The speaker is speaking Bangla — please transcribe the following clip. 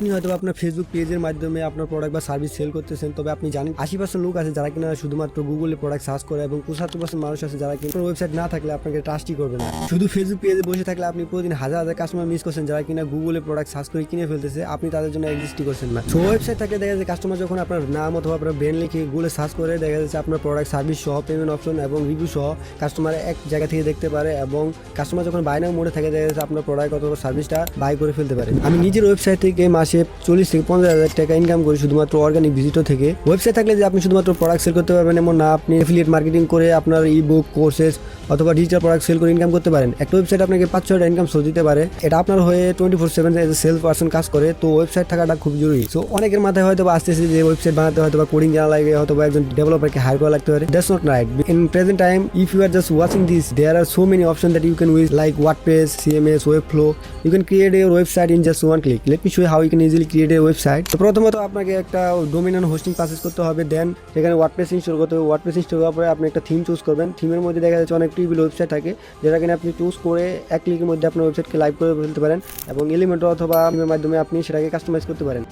আপনি হয়তো আপনার ফেসবুক পেজের মাধ্যমে আপনার প্রোডাক্ট বা সার্ভিস সেল করতেছেন, তবে আপনি জানেন 80% লোক আছে যারা কিনা শুধুমাত্র গুগলে প্রোডাক্ট সার্চ করে এবং 75% মানুষ আছে যারা কিনা ওয়েবসাইট না থাকলে আপনাকে ট্রাস্টই করবে না। শুধু ফেসবুক পেজে বসে থাকলে আপনি প্রতিদিন হাজার হাজার কাস্টমার মিস করছেন যারা কিনা গুগলে প্রোডাক্ট সার্চ করে কিনে ফেলতেছে, আপনি তাদের জন্য এক্সিস্টই করছেন না। সো ওয়েবসাইট থাকলে দেখা যাচ্ছে কাস্টমার যখন আপনার নাম অথবা আপনার ব্র্যান্ড লিখে গুগলে সার্চ করে দেখা যাচ্ছে আপনার প্রোডাক্ট সার্ভিস সহ পেমেন্ট অপশন এবং রিভিউ সহ কাস্টমার এক জায়গা থেকে দেখতে পারে এবং কাস্টমার যখন বাই নাও মোডে থাকে দেখা যাচ্ছে আপনার প্রোডাক্ট অথবা সার্ভিসটা বাই করে ফেলতে পারে। আমি নিজের ওয়েবসাইট থেকে মাসে 40 থেকে 50,000 টাকা ইনকাম করি শুধুমাত্র অর্গানিক ভিজিটর থেকে। ওয়েবসাইট থাকলে যে আপনি শুধুমাত্র প্রোডাক্ট সেল করতে পারবেন এমন না, আপনি এফিলিয়েট মার্কেটিং করে আপনার ই বুক কোর্সেস অথবা ডিজিটাল প্রোডাক্ট সেল করে ইনকাম করতে পারেন। একটা ওয়েবসাইট আপনাকে 5-6টা ইনকাম সোর্স দিতে পারে, এটা আপনার হয়ে 24/7 এজ এ সেলস পারসন কাজ করে। তো ওয়েবসাইট থাকাটা খুব জরুরি। সো অনেকের মাথায় হয়তো আসতেছে যে ওয়েবসাইট বানাতে হয়তো বা কোডিং জানা লাগে, হয়তো বা একজন ডেভেলপারকে হায়ার করা লাগতে পারে। That's not right. In present time if you are just watching this, there are so many option that you can use like WordPress, CMS, Webflow. You can create your website in just one click. Let me show how you can easily create a website. তো প্রথমত আপনাকে একটা ডোমেইন এন্ড হোস্টিং পারচেজ করতে হবে, দেন সেখানে ওয়ার্ডপ্রেস ইনস্টল করতে হবে। ওয়ার্ডপ্রেস ইনস্টল করার পরে আপনি একটা থিম চুজ করবেন। থিমের মধ্যে দেখা যাচ্ছে অনেক টিউবিল ওয়েবসাইট থাকে যেটা কিনা আপনি চুজ করে এক ক্লিকের মধ্যে আপনার ওয়েবসাইটকে লাইভ করে ফেলতে পারেন এবং এলিমেন্টর অথবা থিমের মাধ্যমে আপনি সেটাকে কাস্টমাইজ করতে পারেন।